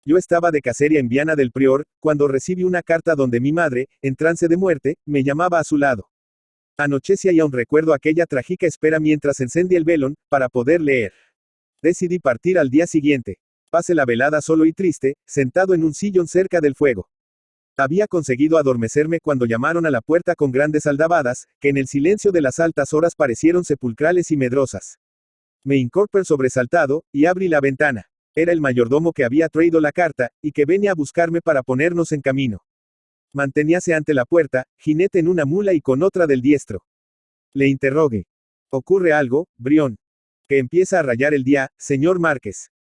Yo estaba de cacería en Viana del Prior, cuando recibí una carta donde mi madre, en trance de muerte, me llamaba a su lado. Anochecía y aún recuerdo aquella trágica espera mientras encendía el velón, para poder leer. Decidí partir al día siguiente. Pasé la velada solo y triste, sentado en un sillón cerca del fuego. Había conseguido adormecerme cuando llamaron a la puerta con grandes aldabadas, que en el silencio de las altas horas parecieron sepulcrales y medrosas. Me incorporé sobresaltado, y abrí la ventana. Era el mayordomo que había traído la carta, y que venía a buscarme para ponernos en camino. Manteníase ante la puerta, jinete en una mula y con otra del diestro. Le interrogué. ¿Ocurre algo, Brión? Que empieza a rayar el día, señor Márquez.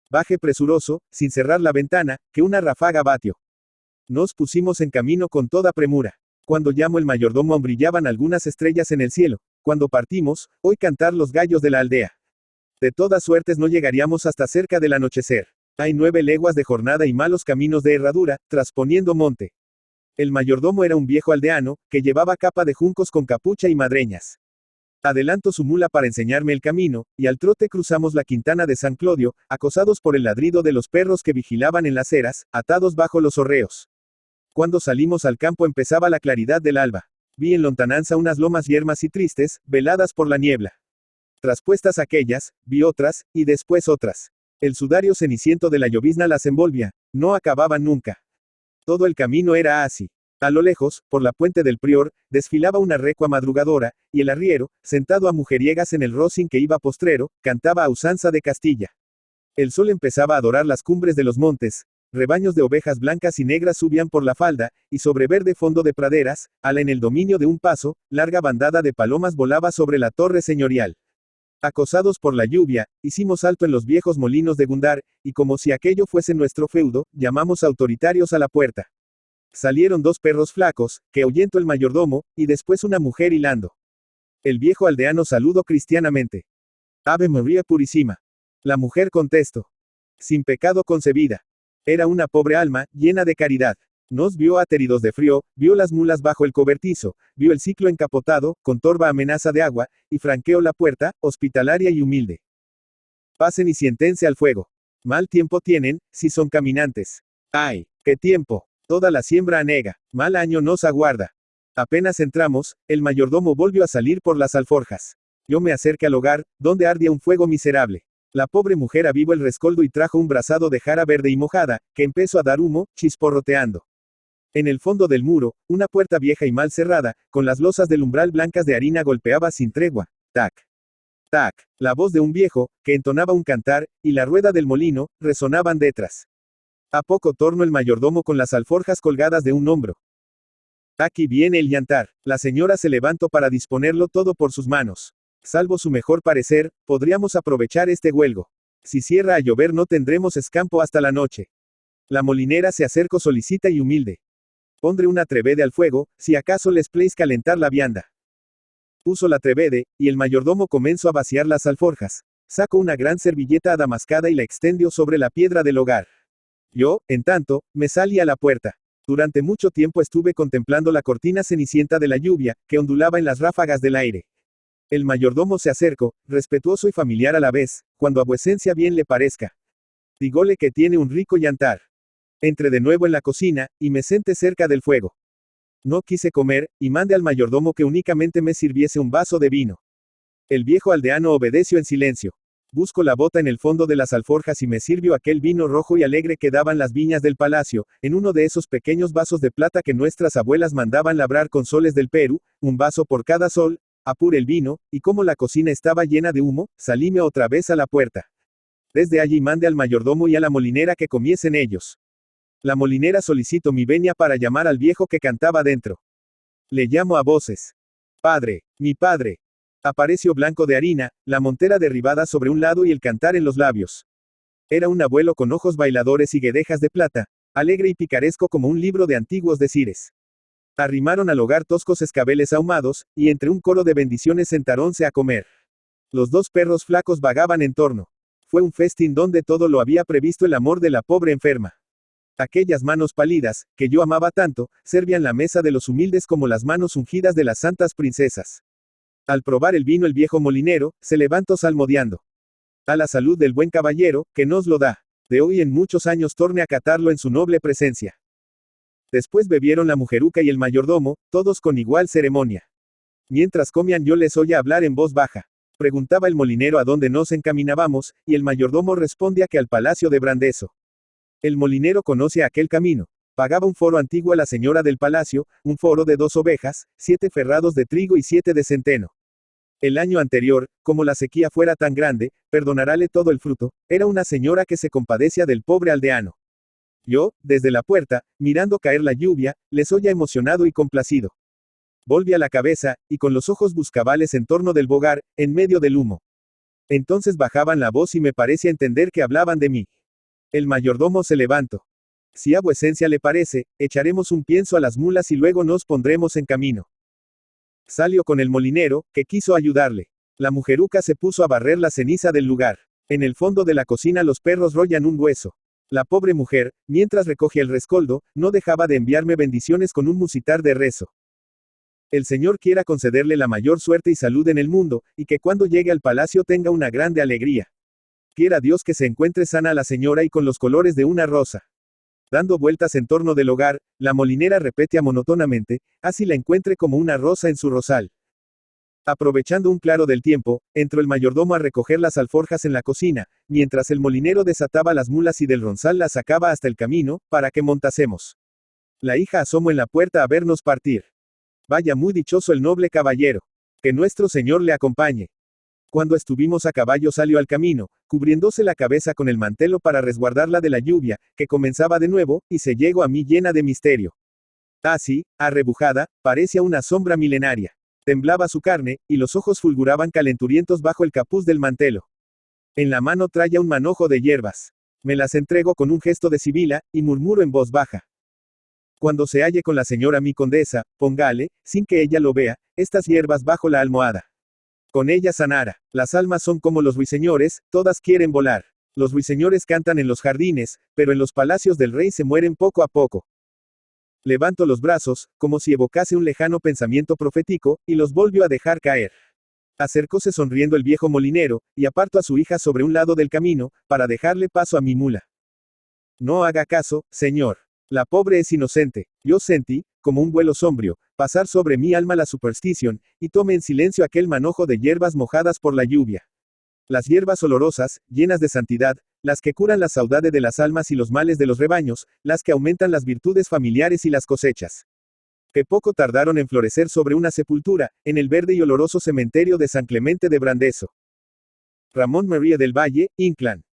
Bajé presuroso, sin cerrar la ventana, que una ráfaga batió. Nos pusimos en camino con toda premura. Cuando llamó el mayordomo aún brillaban algunas estrellas en el cielo. Cuando partimos, oí cantar los gallos de la aldea. De todas suertes no llegaríamos hasta cerca del anochecer. Hay 9 leguas de jornada y malos caminos de herradura, trasponiendo monte. El mayordomo era un viejo aldeano, que llevaba capa de juncos con capucha y madreñas. Adelantó su mula para enseñarme el camino, y al trote cruzamos la quintana de San Clodio, acosados por el ladrido de los perros que vigilaban en las eras, atados bajo los horreos. Cuando salimos al campo empezaba la claridad del alba. Vi en lontananza unas lomas yermas y tristes, veladas por la niebla. Traspuestas aquellas, vi otras, y después otras. El sudario ceniciento de la llovizna las envolvía, no acababan nunca. Todo el camino era así. A lo lejos, por la puente del Prior, desfilaba una recua madrugadora, y el arriero, sentado a mujeriegas en el rocín que iba postrero, cantaba a usanza de Castilla. El sol empezaba a dorar las cumbres de los montes, rebaños de ovejas blancas y negras subían por la falda, y sobre verde fondo de praderas, ala en el dominio de un paso, larga bandada de palomas volaba sobre la torre señorial. Acosados por la lluvia, hicimos alto en los viejos molinos de Gundar, y como si aquello fuese nuestro feudo, llamamos autoritarios a la puerta. Salieron 2 perros flacos, que ahuyentó el mayordomo, y después una mujer hilando. El viejo aldeano saludó cristianamente. Ave María Purísima. La mujer contestó. Sin pecado concebida. Era una pobre alma, llena de caridad. Nos vio ateridos de frío, vio las mulas bajo el cobertizo, vio el ciclo encapotado, con torva amenaza de agua, y franqueó la puerta, hospitalaria y humilde. Pasen y siéntense al fuego. Mal tiempo tienen, si son caminantes. ¡Ay, qué tiempo! Toda la siembra anega. Mal año nos aguarda. Apenas entramos, el mayordomo volvió a salir por las alforjas. Yo me acerqué al hogar, donde ardía un fuego miserable. La pobre mujer avivó el rescoldo y trajo un brazado de jara verde y mojada, que empezó a dar humo, chisporroteando. En el fondo del muro, una puerta vieja y mal cerrada, con las losas del umbral blancas de harina golpeaba sin tregua. Tac. Tac. La voz de un viejo, que entonaba un cantar, y la rueda del molino, resonaban detrás. A poco tornó el mayordomo con las alforjas colgadas de un hombro. Aquí viene el yantar. La señora se levantó para disponerlo todo por sus manos. Salvo su mejor parecer, podríamos aprovechar este huelgo. Si cierra a llover no tendremos escampo hasta la noche. La molinera se acercó solicita y humilde. Pondré una trevede al fuego, si acaso les place calentar la vianda. Puso la trevede, y el mayordomo comenzó a vaciar las alforjas. Sacó una gran servilleta adamascada y la extendió sobre la piedra del hogar. Yo, en tanto, me salí a la puerta. Durante mucho tiempo estuve contemplando la cortina cenicienta de la lluvia, que ondulaba en las ráfagas del aire. El mayordomo se acercó, respetuoso y familiar a la vez, cuando a vuecencia bien le parezca. Dígole que tiene un rico yantar. Entré de nuevo en la cocina, y me senté cerca del fuego. No quise comer, y mandé al mayordomo que únicamente me sirviese un vaso de vino. El viejo aldeano obedeció en silencio. Busco la bota en el fondo de las alforjas y me sirvió aquel vino rojo y alegre que daban las viñas del palacio, en uno de esos pequeños vasos de plata que nuestras abuelas mandaban labrar con soles del Perú, un vaso por cada sol. Apuré el vino, y como la cocina estaba llena de humo, salíme otra vez a la puerta. Desde allí mandé al mayordomo y a la molinera que comiesen ellos. La molinera solicitó mi venia para llamar al viejo que cantaba dentro. Le llamo a voces. Padre, mi padre. Apareció blanco de harina, la montera derribada sobre un lado y el cantar en los labios. Era un abuelo con ojos bailadores y guedejas de plata, alegre y picaresco como un libro de antiguos decires. Arrimaron al hogar toscos escabeles ahumados, y entre un coro de bendiciones sentaronse a comer. Los 2 perros flacos vagaban en torno. Fue un festín donde todo lo había previsto el amor de la pobre enferma. Aquellas manos pálidas, que yo amaba tanto, servían la mesa de los humildes como las manos ungidas de las santas princesas. Al probar el vino el viejo molinero, se levantó salmodiando. A la salud del buen caballero, que nos lo da. De hoy en muchos años torne a catarlo en su noble presencia. Después bebieron la mujeruca y el mayordomo, todos con igual ceremonia. Mientras comían yo les oía hablar en voz baja. Preguntaba el molinero a dónde nos encaminábamos, y el mayordomo respondía que al palacio de Brandeso. El molinero conoce aquel camino. Pagaba un foro antiguo a la señora del palacio, un foro de 2 ovejas, 7 ferrados de trigo y 7 de centeno. El año anterior, como la sequía fuera tan grande, perdonarále todo el fruto, era una señora que se compadecía del pobre aldeano. Yo, desde la puerta, mirando caer la lluvia, les oía emocionado y complacido. Volvía la cabeza, y con los ojos buscabales en torno del bogar, en medio del humo. Entonces bajaban la voz y me parecía entender que hablaban de mí. El mayordomo se levantó. Si a vuecencia le parece, echaremos un pienso a las mulas y luego nos pondremos en camino. Salió con el molinero, que quiso ayudarle. La mujeruca se puso a barrer la ceniza del lugar. En el fondo de la cocina los perros rollan un hueso. La pobre mujer, mientras recogía el rescoldo, no dejaba de enviarme bendiciones con un musitar de rezo. El Señor quiera concederle la mayor suerte y salud en el mundo, y que cuando llegue al palacio tenga una grande alegría. Quiera Dios que se encuentre sana la señora y con los colores de una rosa. Dando vueltas en torno del hogar, la molinera repetía monótonamente, así la encuentre como una rosa en su rosal. Aprovechando un claro del tiempo, entró el mayordomo a recoger las alforjas en la cocina, mientras el molinero desataba las mulas y del ronzal las sacaba hasta el camino, para que montásemos. La hija asomó en la puerta a vernos partir. Vaya muy dichoso el noble caballero. Que nuestro Señor le acompañe. Cuando estuvimos a caballo salió al camino, cubriéndose la cabeza con el mantelo para resguardarla de la lluvia, que comenzaba de nuevo, y se llegó a mí llena de misterio. Así, arrebujada, parecía una sombra milenaria. Temblaba su carne, y los ojos fulguraban calenturientos bajo el capuz del mantelo. En la mano traía un manojo de hierbas. Me las entrego con un gesto de sibila, y murmuro en voz baja. Cuando se halle con la señora mi condesa, póngale, sin que ella lo vea, estas hierbas bajo la almohada. Con ella sanara. Las almas son como los ruiseñores, todas quieren volar. Los ruiseñores cantan en los jardines, pero en los palacios del rey se mueren poco a poco. Levanto los brazos, como si evocase un lejano pensamiento profético, y los volvió a dejar caer. Acercóse sonriendo el viejo molinero, y apartó a su hija sobre un lado del camino, para dejarle paso a mi mula. No haga caso, señor. La pobre es inocente. Yo sentí, como un vuelo sombrío, pasar sobre mi alma la superstición, y tomé en silencio aquel manojo de hierbas mojadas por la lluvia. Las hierbas olorosas, llenas de santidad, las que curan la saudade de las almas y los males de los rebaños, las que aumentan las virtudes familiares y las cosechas. Que poco tardaron en florecer sobre una sepultura, en el verde y oloroso cementerio de San Clemente de Brandeso. Ramón María del Valle, Inclán.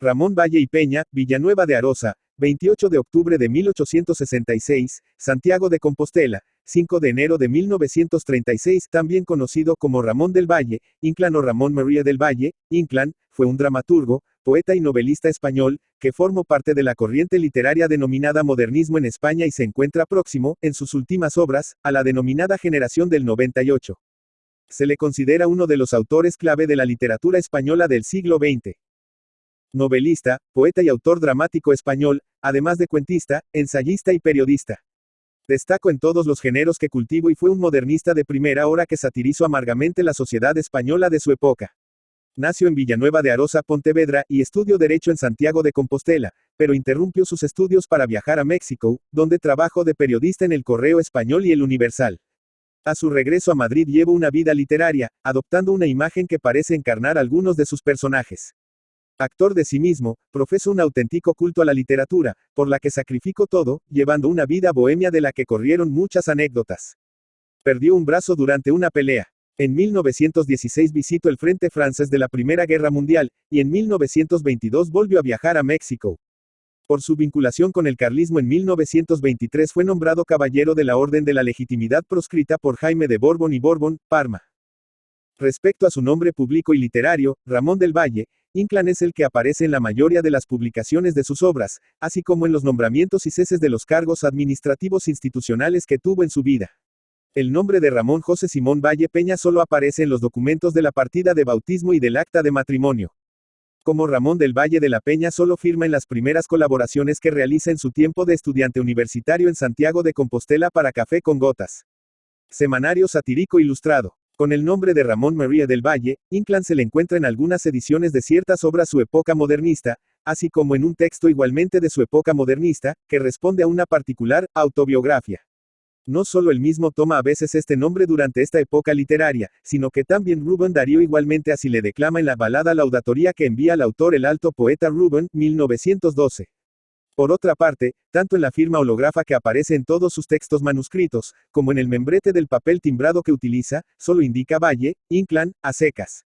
Ramón Valle y Peña, Villanueva de Arosa, 28 de octubre de 1866, Santiago de Compostela, 5 de enero de 1936, también conocido como Ramón del Valle, Inclán o Ramón María del Valle, Inclán, fue un dramaturgo, poeta y novelista español, que formó parte de la corriente literaria denominada modernismo en España y se encuentra próximo, en sus últimas obras, a la denominada generación del 98. Se le considera uno de los autores clave de la literatura española del siglo XX. Novelista, poeta y autor dramático español, además de cuentista, ensayista y periodista. Destacó en todos los géneros que cultivó y fue un modernista de primera hora que satirizó amargamente la sociedad española de su época. Nació en Villanueva de Arosa, Pontevedra, y estudió Derecho en Santiago de Compostela, pero interrumpió sus estudios para viajar a México, donde trabajó de periodista en El Correo Español y El Universal. A su regreso a Madrid llevó una vida literaria, adoptando una imagen que parece encarnar algunos de sus personajes. Actor de sí mismo, profesó un auténtico culto a la literatura, por la que sacrificó todo, llevando una vida bohemia de la que corrieron muchas anécdotas. Perdió un brazo durante una pelea. En 1916 visitó el frente francés de la Primera Guerra Mundial, y en 1922 volvió a viajar a México. Por su vinculación con el carlismo en 1923 fue nombrado Caballero de la Orden de la Legitimidad proscrita por Jaime de Borbón y Borbón, Parma. Respecto a su nombre público y literario, Ramón del Valle, Inclán es el que aparece en la mayoría de las publicaciones de sus obras, así como en los nombramientos y ceses de los cargos administrativos institucionales que tuvo en su vida. El nombre de Ramón José Simón Valle Peña solo aparece en los documentos de la partida de bautismo y del acta de matrimonio. Como Ramón del Valle de la Peña solo firma en las primeras colaboraciones que realiza en su tiempo de estudiante universitario en Santiago de Compostela para Café con Gotas. Semanario satírico ilustrado. Con el nombre de Ramón María del Valle, Inclán se le encuentra en algunas ediciones de ciertas obras su época modernista, así como en un texto igualmente de su época modernista, que responde a una particular autobiografía. No solo él mismo toma a veces este nombre durante esta época literaria, sino que también Rubén Darío igualmente así le declama en la balada laudatoria que envía al autor el alto poeta Rubén, 1912. Por otra parte, tanto en la firma hológrafa que aparece en todos sus textos manuscritos, como en el membrete del papel timbrado que utiliza, solo indica Valle, Inclán, a secas.